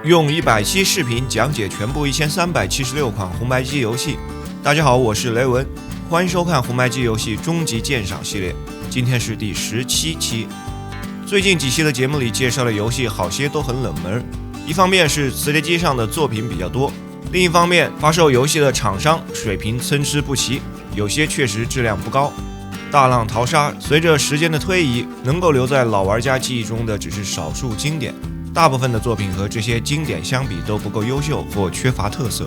用100期视频讲解全部1376款红白机游戏。大家好，我是雷文，欢迎收看红白机游戏终极鉴赏系列，今天是第17期。最近几期的节目里介绍的游戏好些都很冷门，一方面是磁碟机上的作品比较多，另一方面发售游戏的厂商水平参差不齐，有些确实质量不高。大浪淘沙，随着时间的推移，能够留在老玩家记忆中的只是少数经典，大部分的作品和这些经典相比都不够优秀或缺乏特色，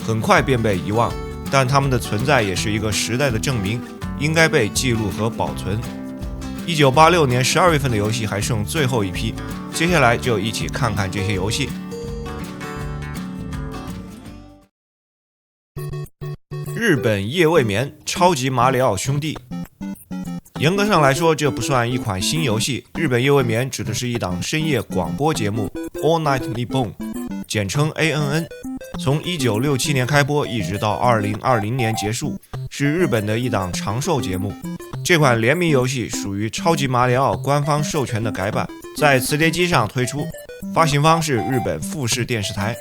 很快便被遗忘，但它们的存在也是一个时代的证明，应该被记录和保存。1986年12月份的游戏还剩最后一批，接下来就一起看看这些游戏。日本夜未眠超级马里奥兄弟。严格上来说，这不算一款新游戏。日本夜未眠指的是一档深夜广播节目 All Night Nippon， 简称 ANN， 从1967年开播一直到2020年结束，是日本的一档长寿节目。这款联名游戏属于超级马里奥官方授权的改版，在磁碟机上推出，发行方是日本富士电视台。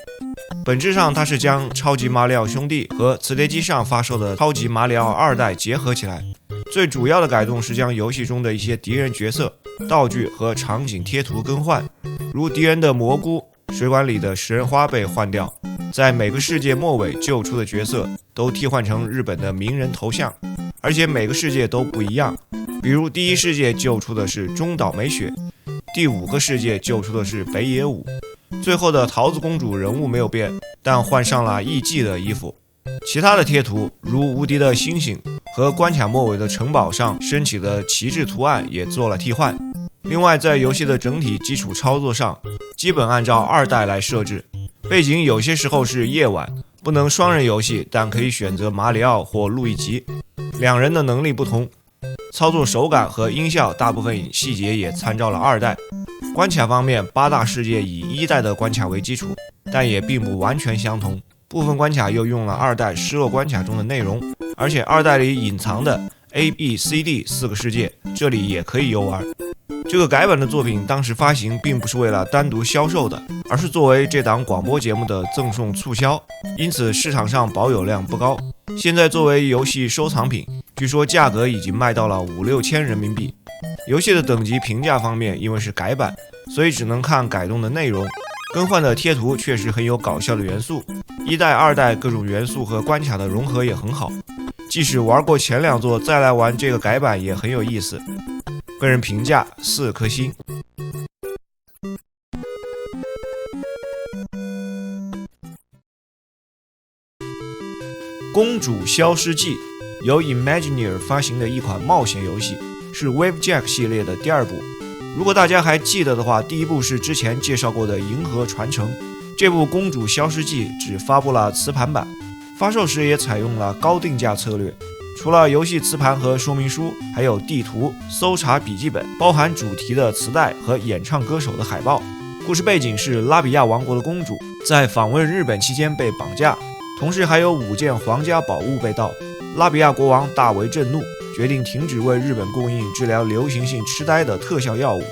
本质上它是将超级马里奥兄弟和磁碟机上发售的超级马里奥2代结合起来，最主要的改动是将游戏中的一些敌人角色、道具和场景贴图更换，如敌人的蘑菇、水管里的食人花被换掉，在每个世界末尾救出的角色都替换成日本的名人头像，而且每个世界都不一样，比如第一世界救出的是中岛美雪，第5个世界救出的是北野武，最后的桃子公主人物没有变，但换上了艺伎的衣服。其他的贴图如无敌的星星和关卡末尾的城堡上升起的旗帜图案也做了替换。另外，在游戏的整体基础操作上，基本按照2代来设置，背景有些时候是夜晚，不能双人游戏，但可以选择马里奥或路易吉，两人的能力不同，操作手感和音效大部分细节也参照了2代。关卡方面，8大世界以1代的关卡为基础，但也并不完全相同，部分关卡又用了2代失落关卡中的内容，而且2代里隐藏的 A、B、C、D 4个世界，这里也可以游玩。这个改版的作品当时发行并不是为了单独销售的，而是作为这档广播节目的赠送促销，因此市场上保有量不高。现在作为游戏收藏品，据说价格已经卖到了5-6千人民币。游戏的等级评价方面，因为是改版，所以只能看改动的内容，更换的贴图确实很有搞笑的元素，1代、2代各种元素和关卡的融合也很好，即使玩过前2座再来玩这个改版也很有意思。个人评价4颗星。公主消失记由 Imagineer 发行的一款冒险游戏，是 Wavejack 系列的第2部。如果大家还记得的话，第1部是之前介绍过的银河传承，这部公主消失记只发布了磁盘版，发售时也采用了高定价策略，除了游戏磁盘和说明书，还有地图、搜查笔记本，包含主题的磁带和演唱歌手的海报。故事背景是拉比亚王国的公主在访问日本期间被绑架，同时还有5件皇家宝物被盗。拉比亚国王大为震怒，决定停止为日本供应治疗流行性痴呆的特效药物。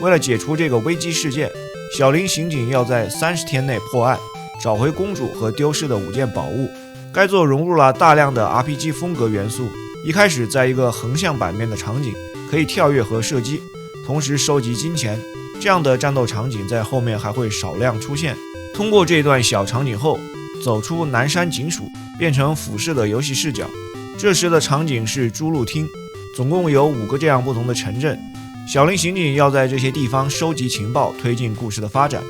为了解除这个危机事件，小林刑警要在30天内破案，找回公主和丢失的5件宝物。该作融入了大量的 RPG 风格元素，一开始在一个横向版面的场景，可以跳跃和射击，同时收集金钱。这样的战斗场景在后面还会少量出现。通过这段小场景后，走出南山警署，变成俯视的游戏视角。这时的场景是朱露厅，总共有5个这样不同的城镇。小林刑警要在这些地方收集情报，推进故事的发展。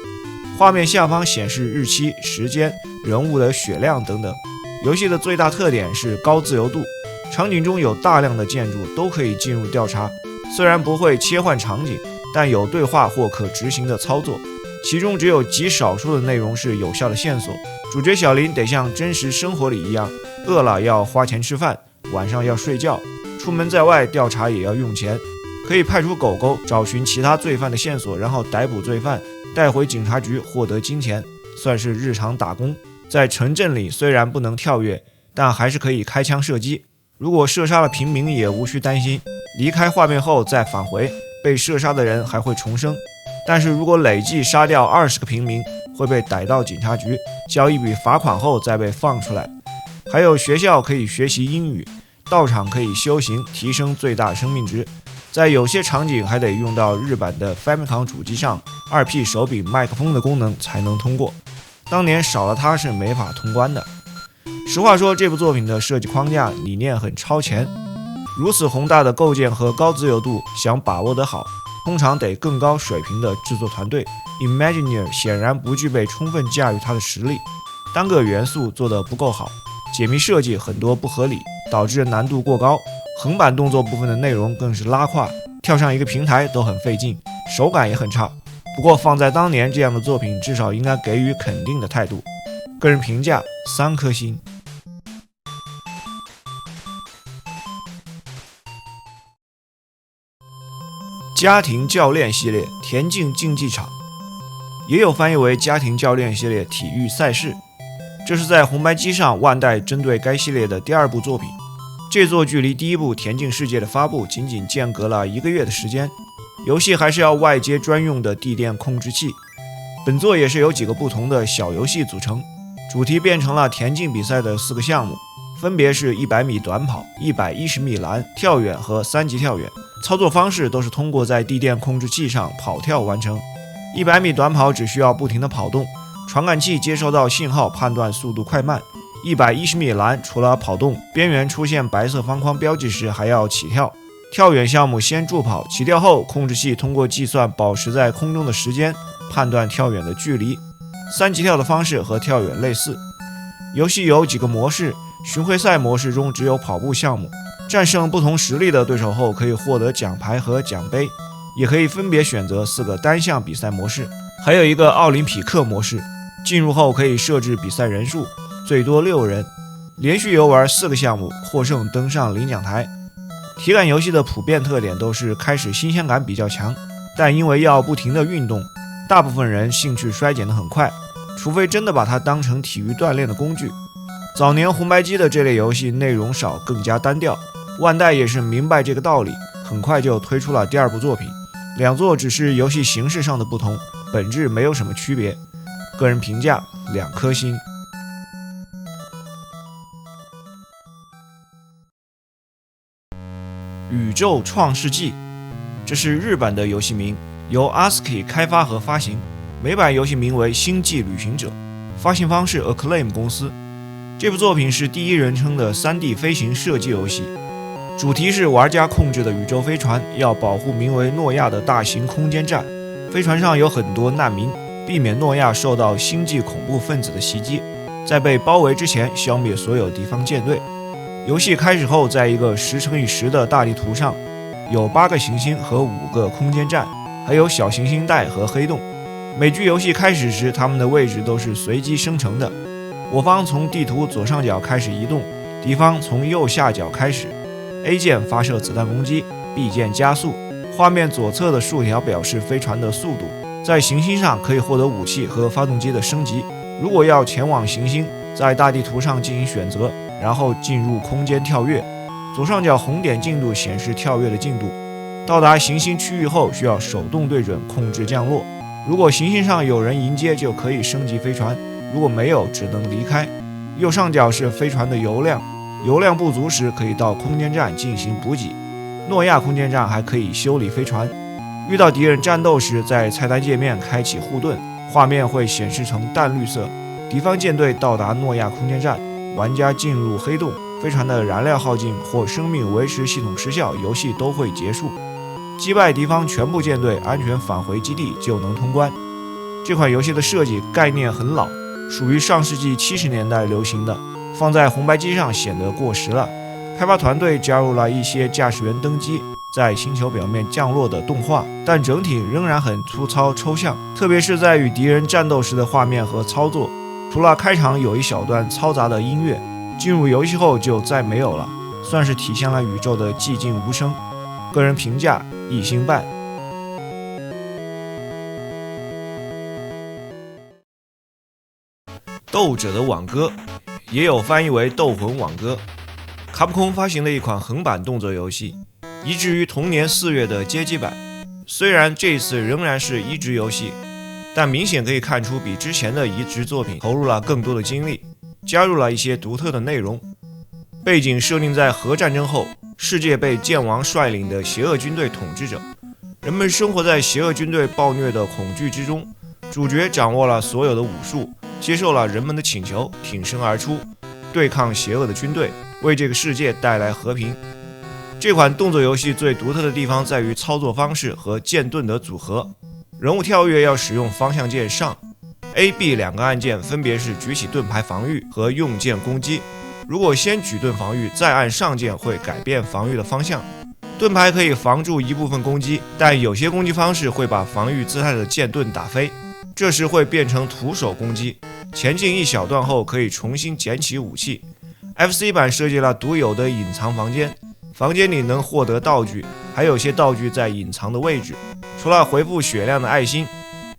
画面下方显示日期、时间、人物的血量等等。游戏的最大特点是高自由度，场景中有大量的建筑都可以进入调查，虽然不会切换场景，但有对话或可执行的操作，其中只有极少数的内容是有效的线索。主角小林得像真实生活里一样，饿了要花钱吃饭，晚上要睡觉，出门在外调查也要用钱，可以派出狗狗找寻其他罪犯的线索，然后逮捕罪犯，带回警察局获得金钱，算是日常打工。在城镇里虽然不能跳跃，但还是可以开枪射击，如果射杀了平民也无需担心，离开画面后再返回，被射杀的人还会重生。但是如果累计杀掉20个平民，会被逮到警察局，交一笔罚款后再被放出来。还有学校可以学习英语，道场可以修行，提升最大生命值。在有些场景还得用到日版的 Famicom 主机上 2P 手柄麦克风的功能才能通过，当年少了它是没法通关的。实话说，这部作品的设计框架理念很超前，如此宏大的构建和高自由度，想把握得好，通常得更高水平的制作团队。Imagineer 显然不具备充分驾驭它的实力，单个元素做得不够好，解谜设计很多不合理，导致难度过高。横版动作部分的内容更是拉胯，跳上一个平台都很费劲，手感也很差。不过放在当年，这样的作品至少应该给予肯定的态度。个人评价3颗星。家庭教练系列田径竞技场，也有翻译为家庭教练系列体育赛事。这是在红白机上万代针对该系列的第2部作品。这作距离第1部田径世界的发布仅仅间隔了1个月的时间，游戏还是要外接专用的地垫控制器。本作也是由几个不同的小游戏组成，主题变成了田径比赛的4个项目，分别是100米短跑、110米栏、跳远和3级跳远。操作方式都是通过在地垫控制器上跑跳完成。100米短跑只需要不停地跑动，传感器接收到信号判断速度快慢。110米栏除了跑动，边缘出现白色方框标记时还要起跳。跳远项目先助跑，起跳后控制器通过计算保持在空中的时间，判断跳远的距离。3级跳的方式和跳远类似。游戏有几个模式，巡回赛模式中只有跑步项目，战胜不同实力的对手后可以获得奖牌和奖杯，也可以分别选择4个单项比赛模式，还有一个奥林匹克模式。进入后可以设置比赛人数，最多6人，连续游玩4个项目，获胜登上领奖台。体感游戏的普遍特点都是开始新鲜感比较强，但因为要不停的运动，大部分人兴趣衰减得很快，除非真的把它当成体育锻炼的工具。早年红白机的这类游戏内容少，更加单调，万代也是明白这个道理，很快就推出了第2部作品。两作只是游戏形式上的不同，本质没有什么区别。个人评价2颗星。宇宙创世纪，这是日版的游戏名，由 ASCII 开发和发行。美版游戏名为《星际旅行者》，发行方是 Acclaim 公司。这部作品是第一人称的 3D 飞行射击游戏，主题是玩家控制的宇宙飞船要保护名为诺亚的大型空间站，飞船上有很多难民，避免诺亚受到星际恐怖分子的袭击，在被包围之前消灭所有敌方舰队。游戏开始后，在一个10×10的大地图上，有8个行星和5个空间站，还有小行星带和黑洞。每局游戏开始时，它们的位置都是随机生成的。我方从地图左上角开始移动，敌方从右下角开始。A 键发射子弹攻击， B 键加速。画面左侧的竖条表示飞船的速度。在行星上可以获得武器和发动机的升级。如果要前往行星，在大地图上进行选择，然后进入空间跳跃。左上角红点进度显示跳跃的进度。到达行星区域后，需要手动对准控制降落。如果行星上有人迎接，就可以升级飞船；如果没有，只能离开。右上角是飞船的油量，油量不足时可以到空间站进行补给。诺亚空间站还可以修理飞船。遇到敌人战斗时，在菜单界面开启护盾，画面会显示成淡绿色。敌方舰队到达诺亚空间站，玩家进入黑洞，飞船的燃料耗尽或生命维持系统失效，游戏都会结束。击败敌方全部舰队，安全返回基地就能通关。这款游戏的设计概念很老，属于上世纪70年代流行的，放在红白机上显得过时了。开发团队加入了一些驾驶员登机，在星球表面降落的动画，但整体仍然很粗糙抽象，特别是在与敌人战斗时的画面和操作。除了开场有一小段嘈杂的音乐，进入游戏后就再没有了，算是体现了宇宙的寂静无声。个人评价1星半。斗者的挽歌，也有翻译为斗魂挽歌。卡普空发行的一款横版动作游戏，移植于同年4月的街机版。虽然这次仍然是移植游戏，但明显可以看出比之前的移植作品投入了更多的精力，加入了一些独特的内容。背景设定在核战争后，世界被剑王率领的邪恶军队统治着，人们生活在邪恶军队暴虐的恐惧之中。主角掌握了所有的武术，接受了人们的请求，挺身而出，对抗邪恶的军队，为这个世界带来和平。这款动作游戏最独特的地方在于操作方式和剑盾的组合。人物跳跃要使用方向键上 A、B 两个按键，分别是举起盾牌防御和用剑攻击。如果先举盾防御，再按上键，会改变防御的方向。盾牌可以防住一部分攻击，但有些攻击方式会把防御姿态的剑盾打飞，这时会变成徒手攻击。前进一小段后，可以重新捡起武器。FC 版设计了独有的隐藏房间，房间里能获得道具，还有些道具在隐藏的位置。除了回复血量的爱心，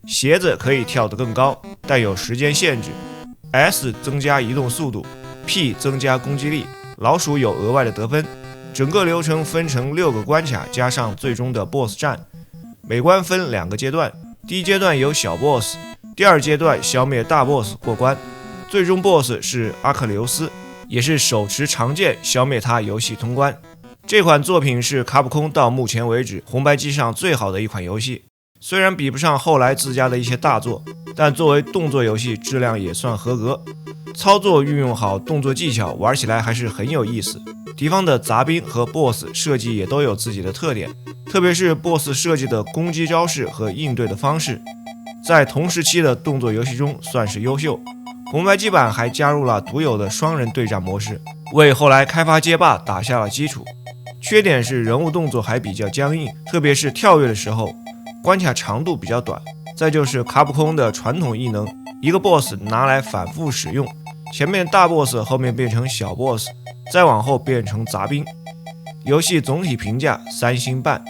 鞋子可以跳得更高，但有时间限制。S 增加移动速度， P 增加攻击力，老鼠有额外的得分。整个流程分成6个关卡，加上最终的 BOSS 战。每关分2个阶段，第一阶段有小 BOSS， 第二阶段消灭大 BOSS 过关。最终 BOSS 是阿克琉斯，也是手持长剑，消灭他游戏通关。这款作品是卡普空到目前为止红白机上最好的一款游戏，虽然比不上后来自家的一些大作，但作为动作游戏质量也算合格。操作运用好动作技巧，玩起来还是很有意思。敌方的杂兵和 BOSS 设计也都有自己的特点，特别是 BOSS 设计的攻击招式和应对的方式，在同时期的动作游戏中算是优秀。红白机版还加入了独有的双人对战模式，为后来开发街霸打下了基础。缺点是人物动作还比较僵硬，特别是跳跃的时候，关卡长度比较短。再就是卡普空的传统异能，一个 BOSS 拿来反复使用，前面大 BOSS 后面变成小 BOSS， 再往后变成杂兵。游戏总体评价3星半。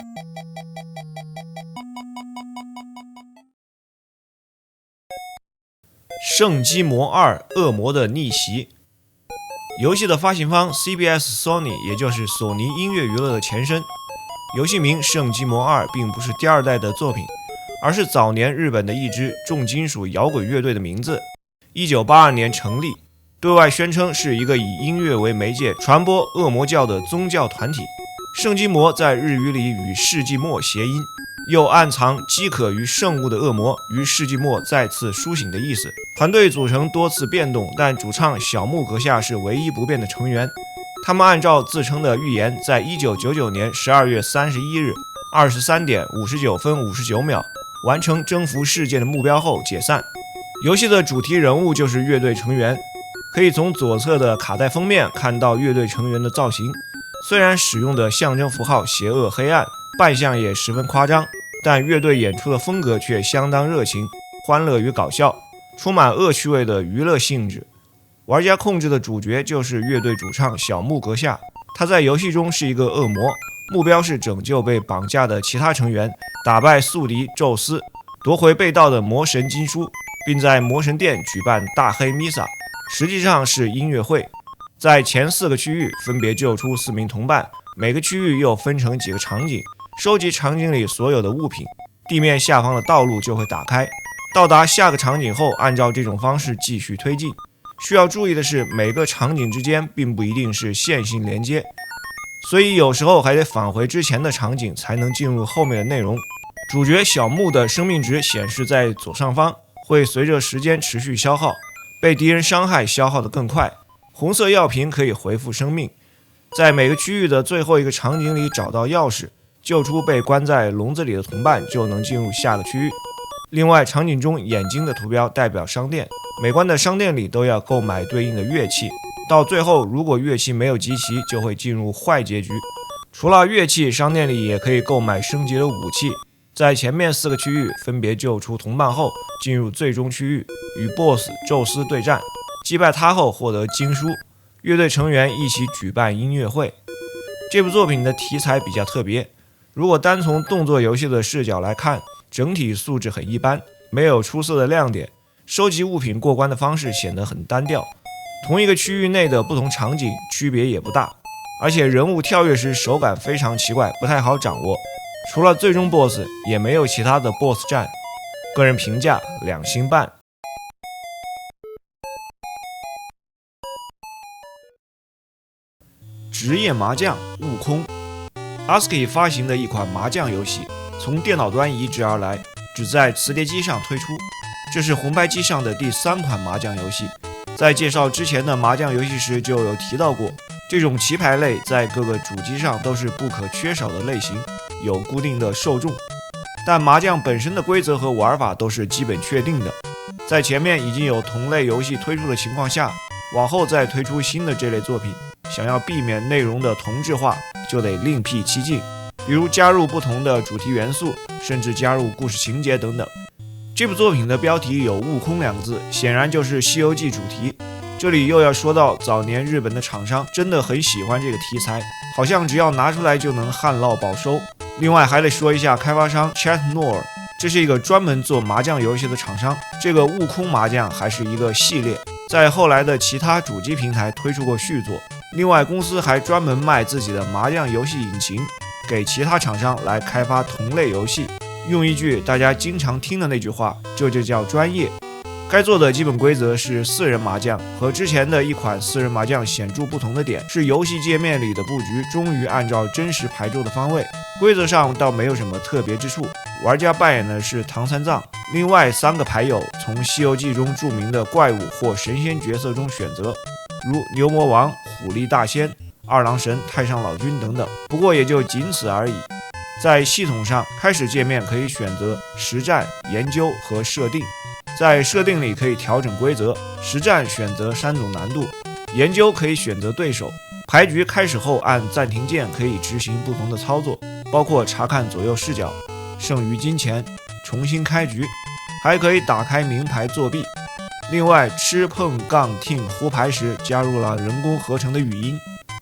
圣基魔2：恶魔的逆袭。游戏的发行方 CBS Sony， 也就是索尼音乐娱乐的前身。游戏名《圣基魔2》并不是第2代的作品，而是早年日本的一支重金属摇滚乐队的名字。1982年成立，对外宣称是一个以音乐为媒介传播恶魔教的宗教团体。圣基魔在日语里与世纪末谐音，又暗藏饥渴于圣物的恶魔于世纪末再次苏醒的意思。团队组成多次变动，但主唱小木阁下是唯一不变的成员。他们按照自称的预言，在1999年12月31日23点59分59秒完成征服世界的目标后解散。游戏的主题人物就是乐队成员，可以从左侧的卡带封面看到乐队成员的造型。虽然使用的象征符号邪恶黑暗，扮相也十分夸张，但乐队演出的风格却相当热情、欢乐与搞笑，充满恶趣味的娱乐性质。玩家控制的主角就是乐队主唱小木阁下，他在游戏中是一个恶魔，目标是拯救被绑架的其他成员，打败宿敌宙斯，夺回被盗的魔神经书，并在魔神殿举办大黑弥撒，实际上是音乐会。在前4个区域分别救出4名同伴，每个区域又分成几个场景，收集场景里所有的物品，地面下方的道路就会打开。到达下个场景后，按照这种方式继续推进。需要注意的是，每个场景之间并不一定是线性连接，所以有时候还得返回之前的场景才能进入后面的内容。主角小木的生命值显示在左上方，会随着时间持续消耗，被敌人伤害消耗得更快。红色药瓶可以回复生命。在每个区域的最后一个场景里找到钥匙，救出被关在笼子里的同伴，就能进入下个区域。另外，场景中眼睛的图标代表商店，每关的商店里都要购买对应的乐器，到最后如果乐器没有集齐，就会进入坏结局。除了乐器，商店里也可以购买升级的武器。在前面4个区域分别救出同伴后，进入最终区域与 BOSS 宙斯对战，击败他后获得经书，乐队成员一起举办音乐会。这部作品的题材比较特别，如果单从动作游戏的视角来看，整体素质很一般，没有出色的亮点，收集物品过关的方式显得很单调。同一个区域内的不同场景区别也不大，而且人物跳跃时手感非常奇怪，不太好掌握。除了最终 BOSS， 也没有其他的 BOSS 战。个人评价2星半。职业麻将悟空 ASCII 发行的一款麻将游戏，从电脑端移植而来，只在磁碟机上推出。这是红白机上的第3款麻将游戏。在介绍之前的麻将游戏时就有提到过，这种棋牌类在各个主机上都是不可缺少的类型，有固定的受众。但麻将本身的规则和玩法都是基本确定的，在前面已经有同类游戏推出的情况下，往后再推出新的这类作品，想要避免内容的同质化，就得另辟蹊径，比如加入不同的主题元素，甚至加入故事情节等等。这部作品的标题有悟空2个字，显然就是西游记主题。这里又要说到早年日本的厂商真的很喜欢这个题材，好像只要拿出来就能旱涝保收。另外还得说一下开发商 Chat Noir， 这是一个专门做麻将游戏的厂商。这个悟空麻将还是一个系列，在后来的其他主机平台推出过续作。另外公司还专门卖自己的麻将游戏引擎给其他厂商来开发同类游戏。用一句大家经常听的那句话，这就叫专业。该做的基本规则是4人麻将，和之前的一款4人麻将显著不同的点是游戏界面里的布局终于按照真实牌桌的方位，规则上倒没有什么特别之处。玩家扮演的是唐三藏，另外3个牌友从《西游记》中著名的怪物或神仙角色中选择，如牛魔王、虎力大仙、二郎神、太上老君等等，不过也就仅此而已。在系统上，开始界面可以选择实战、研究和设定。在设定里可以调整规则，实战选择3种难度，研究可以选择对手。牌局开始后按暂停键可以执行不同的操作，包括查看左右视角、剩余金钱、重新开局，还可以打开名牌作弊。另外，吃碰杠听胡牌时加入了人工合成的语音。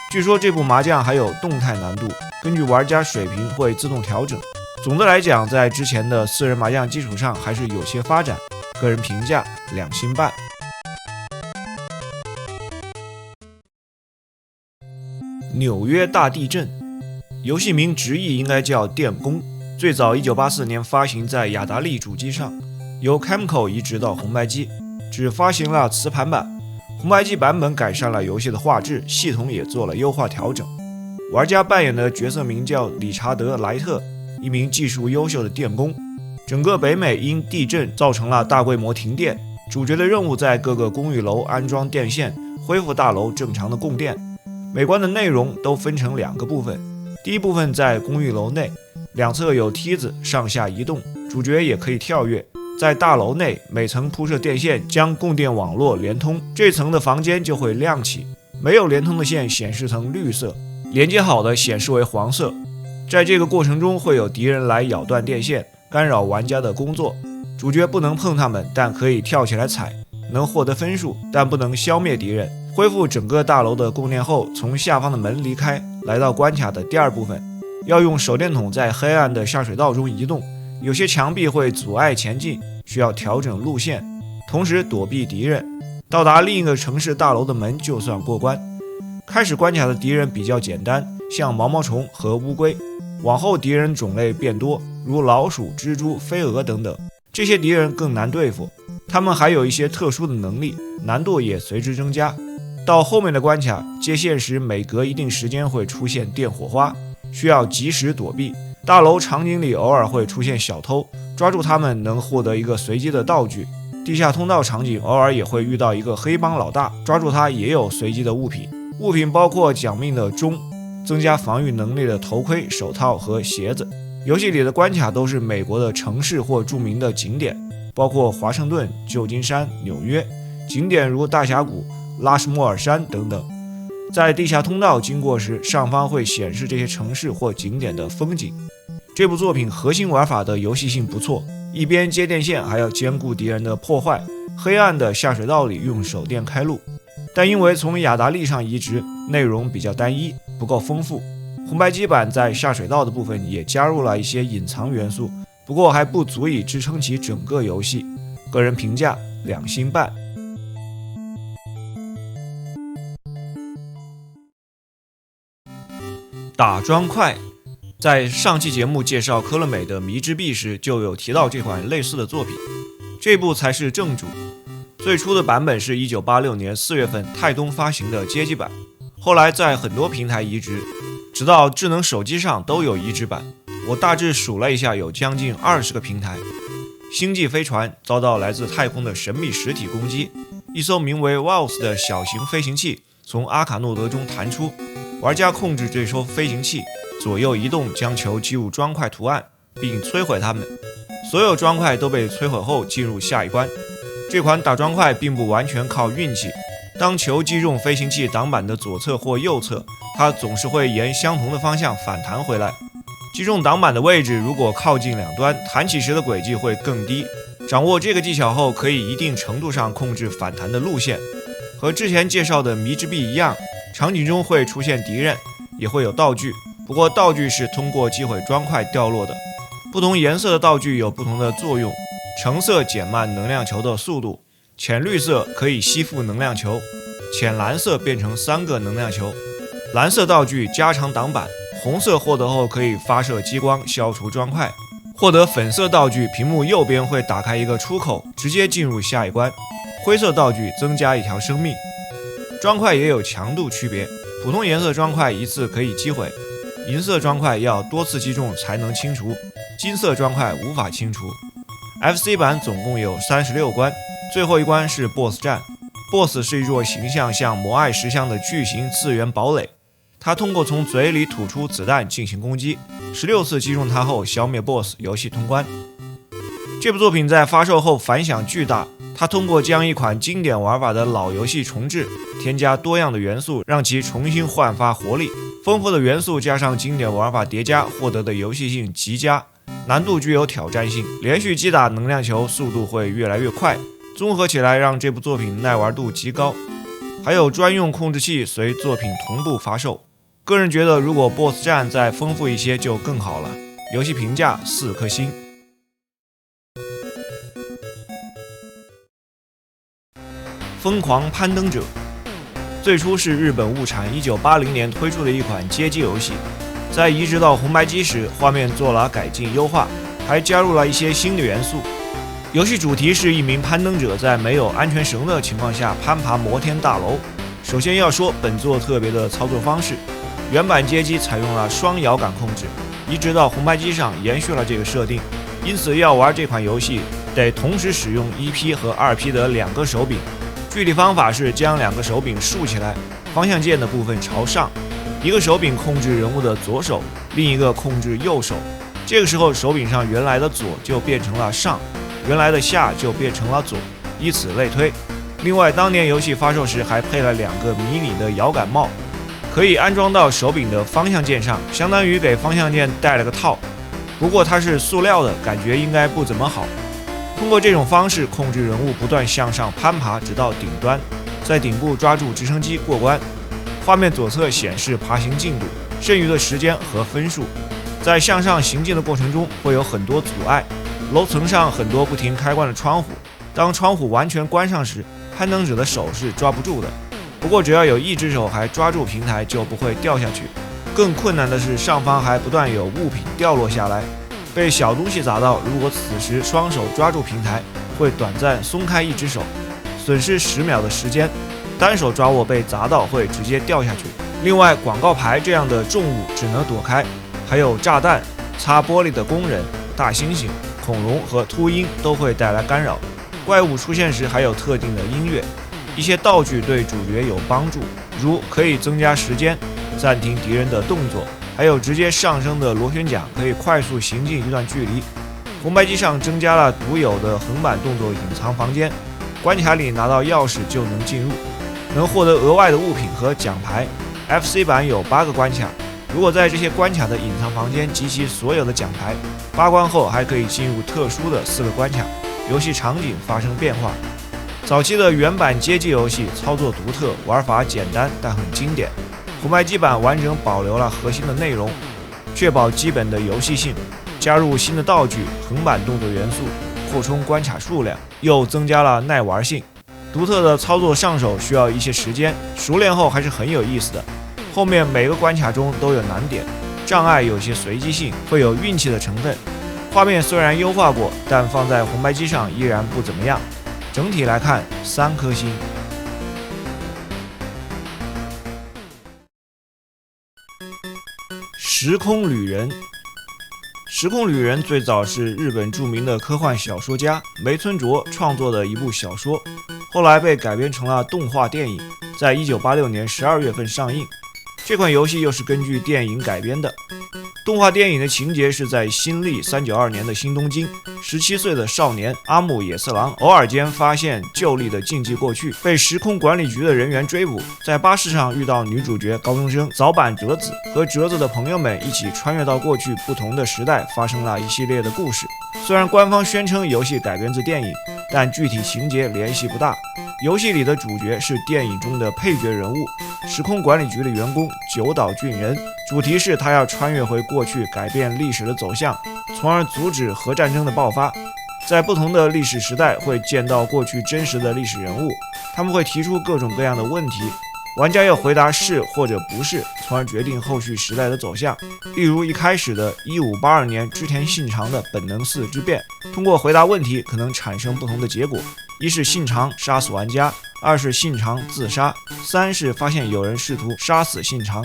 据说这部麻将还有动态难度，根据玩家水平会自动调整。总的来讲，在之前的4人麻将基础上还是有些发展。个人评价2星半。纽约大地震，游戏名直译应该叫电工，最早1984年发行在雅达利主机上，由 Camco 移植到红白机，只发行了磁盘版。红白机版本改善了游戏的画质，系统也做了优化调整。玩家扮演的角色名叫理查德·莱特，一名技术优秀的电工。整个北美因地震造成了大规模停电，主角的任务在各个公寓楼安装电线，恢复大楼正常的供电。每关的内容都分成2个部分，第一部分在公寓楼内，两侧有梯子上下移动，主角也可以跳跃。在大楼内，每层铺设电线将供电网络连通，这层的房间就会亮起，没有连通的线显示成绿色，连接好的显示为黄色。在这个过程中会有敌人来咬断电线，干扰玩家的工作，主角不能碰他们，但可以跳起来踩，能获得分数，但不能消灭敌人。恢复整个大楼的供电后，从下方的门离开，来到关卡的第2部分，要用手电筒在黑暗的下水道中移动，有些墙壁会阻碍前进，需要调整路线，同时躲避敌人。到达另一个城市大楼的门就算过关。开始关卡的敌人比较简单，像毛毛虫和乌龟，往后敌人种类变多，如老鼠、蜘蛛、飞蛾等等，这些敌人更难对付，他们还有一些特殊的能力，难度也随之增加。到后面的关卡，接线时每隔一定时间会出现电火花，需要及时躲避。大楼场景里偶尔会出现小偷，抓住他们能获得一个随机的道具。地下通道场景偶尔也会遇到一个黑帮老大，抓住他也有随机的物品，物品包括奖命的钟、增加防御能力的头盔、手套和鞋子。游戏里的关卡都是美国的城市或著名的景点，包括华盛顿、旧金山、纽约，景点如大峡谷、拉什莫尔山等等。在地下通道经过时，上方会显示这些城市或景点的风景。这部作品核心玩法的游戏性不错，一边接电线还要兼顾敌人的破坏，黑暗的下水道里用手电开路。但因为从雅达利上移植，内容比较单一，不够丰富。红白机版在下水道的部分也加入了一些隐藏元素，不过还不足以支撑起整个游戏。个人评价2星半。打砖块，在上期节目介绍科乐美的《迷之壁》时，就有提到这款类似的作品。这部才是正主。最初的版本是1986年4月份泰东发行的街机版，后来在很多平台移植，直到智能手机上都有移植版。我大致数了一下，有将近20个平台。星际飞船遭到来自太空的神秘实体攻击，一艘名为 Walls 的小型飞行器从阿卡诺德中弹出，玩家控制这艘飞行器左右移动，将球击入砖块图案，并摧毁它们。所有砖块都被摧毁后进入下一关。这款打砖块并不完全靠运气，当球击中飞行器挡板的左侧或右侧，它总是会沿相同的方向反弹回来。击中挡板的位置如果靠近两端，弹起时的轨迹会更低。掌握这个技巧后，可以一定程度上控制反弹的路线。和之前介绍的迷之壁一样，场景中会出现敌人，也会有道具，不过道具是通过击毁砖块掉落的。不同颜色的道具有不同的作用，橙色减慢能量球的速度，浅绿色可以吸附能量球，浅蓝色变成3个能量球，蓝色道具加长挡板，红色获得后可以发射激光消除砖块。获得粉色道具，屏幕右边会打开一个出口，直接进入下一关。灰色道具增加1条生命。砖块也有强度区别，普通颜色砖块一次可以击毁，银色砖块要多次击中才能清除，金色砖块无法清除。FC 版总共有36关，最后一关是 BOSS 战。BOSS 是一座形象像摩艾石像的巨型次元堡垒，它通过从嘴里吐出子弹进行攻击，16次击中它后消灭 BOSS， 游戏通关。这部作品在发售后反响巨大，它通过将一款经典玩法的老游戏重置，添加多样的元素，让其重新焕发活力。丰富的元素加上经典玩法叠加，获得的游戏性极佳，难度具有挑战性，连续击打能量球速度会越来越快，综合起来让这部作品耐玩度极高。还有专用控制器随作品同步发售。个人觉得如果 BOSS 战再丰富一些就更好了。游戏评价4颗星。疯狂攀登者最初是日本物产1980年推出的一款街机游戏，在移植到红白机时，画面做了改进优化，还加入了一些新的元素。游戏主题是一名攀登者在没有安全绳的情况下攀爬摩天大楼。首先要说本作特别的操作方式，原版街机采用了双摇杆控制，移植到红白机上延续了这个设定，因此要玩这款游戏得同时使用1P 和2P 的2个手柄。具体方法是将2个手柄竖起来，方向键的部分朝上，一个手柄控制人物的左手，另一个控制右手。这个时候手柄上原来的左就变成了上，原来的下就变成了左，以此类推。另外当年游戏发售时还配了2个迷你的摇杆帽，可以安装到手柄的方向键上，相当于给方向键带了个套，不过它是塑料的，感觉应该不怎么好。通过这种方式控制人物不断向上攀爬，直到顶端，在顶部抓住直升机过关。画面左侧显示爬行进度、剩余的时间和分数。在向上行进的过程中会有很多阻碍，楼层上很多不停开关的窗户，当窗户完全关上时，攀登者的手是抓不住的，不过只要有一只手还抓住平台就不会掉下去。更困难的是上方还不断有物品掉落下来，被小东西砸到，如果此时双手抓住平台，会短暂松开一只手，损失10秒的时间。单手抓握被砸到会直接掉下去。另外，广告牌这样的重物只能躲开，还有炸弹、擦玻璃的工人、大猩猩、恐龙和秃鹰都会带来干扰。怪物出现时还有特定的音乐。一些道具对主角有帮助，如可以增加时间、暂停敌人的动作，还有直接上升的螺旋桨，可以快速行进一段距离。红白机上增加了独有的横版动作隐藏房间，关卡里拿到钥匙就能进入，能获得额外的物品和奖牌。FC 版有8个关卡，如果在这些关卡的隐藏房间集齐所有的奖牌，8关后还可以进入特殊的4个关卡，游戏场景发生变化。早期的原版街机游戏操作独特，玩法简单但很经典。红白机版完整保留了核心的内容，确保基本的游戏性，加入新的道具、横版动作元素，扩充关卡数量，又增加了耐玩性。独特的操作上手需要一些时间，熟练后还是很有意思的。后面每个关卡中都有难点，障碍有些随机性，会有运气的成分。画面虽然优化过，但放在红白机上依然不怎么样。整体来看，3颗星。时空旅人。时空旅人最早是日本著名的科幻小说家梅村卓创作的一部小说，后来被改编成了动画电影，在1986年12月份上映。这款游戏又是根据电影改编的。动画电影的情节是在新历392年的新东京，17岁的少年阿木野次郎偶尔间发现旧历的禁忌过去，被时空管理局的人员追捕，在巴士上遇到女主角高中生早坂哲子，和哲子的朋友们一起穿越到过去不同的时代，发生了一系列的故事。虽然官方宣称游戏改编自电影，但具体情节联系不大。游戏里的主角是电影中的配角人物，时空管理局的员工九岛俊人，主题是他要穿越回过去，改变历史的走向，从而阻止核战争的爆发。在不同的历史时代会见到过去真实的历史人物，他们会提出各种各样的问题，玩家要回答是或者不是，从而决定后续时代的走向。例如一开始的1582年织田信长的本能寺之变，通过回答问题可能产生不同的结果，一是信长杀死玩家，二是信长自杀，三是发现有人试图杀死信长。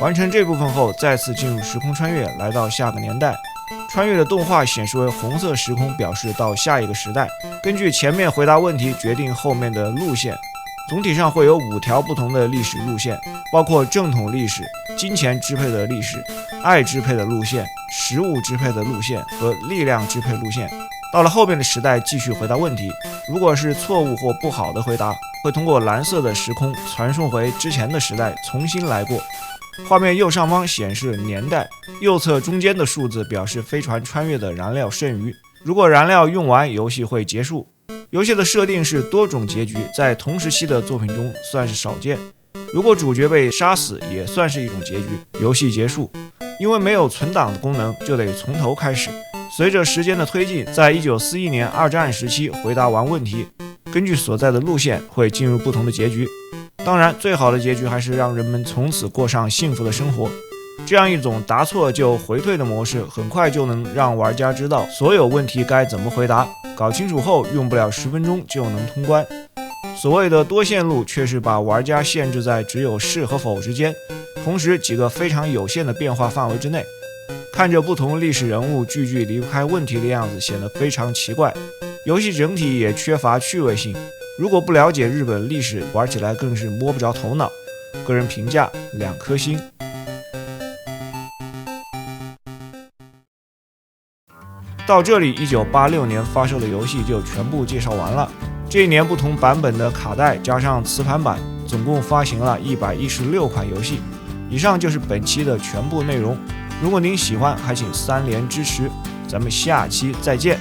完成这部分后，再次进入时空穿越，来到下个年代。穿越的动画显示为红色时空，表示到下一个时代。根据前面回答问题决定后面的路线。总体上会有5条不同的历史路线，包括正统历史、金钱支配的历史、爱支配的路线、食物支配的路线和力量支配路线。到了后面的时代继续回答问题，如果是错误或不好的回答，会通过蓝色的时空传送回之前的时代重新来过。画面右上方显示年代，右侧中间的数字表示飞船穿越的燃料剩余，如果燃料用完，游戏会结束。游戏的设定是多种结局，在同时期的作品中算是少见。如果主角被杀死，也算是一种结局，游戏结束。因为没有存档的功能，就得从头开始。随着时间的推进，在1941年二战时期回答完问题，根据所在的路线会进入不同的结局。当然，最好的结局还是让人们从此过上幸福的生活。这样一种答错就回退的模式，很快就能让玩家知道所有问题该怎么回答，搞清楚后用不了10分钟就能通关。所谓的多线路却是把玩家限制在只有是和否之间，同时几个非常有限的变化范围之内。看着不同历史人物句句离不开问题的样子，显得非常奇怪。游戏整体也缺乏趣味性，如果不了解日本历史，玩起来更是摸不着头脑。个人评价2颗星。到这里，1986年发售的游戏就全部介绍完了。这一年不同版本的卡带加上磁盘版，总共发行了116款游戏。以上就是本期的全部内容。如果您喜欢，还请3连支持。咱们下期再见。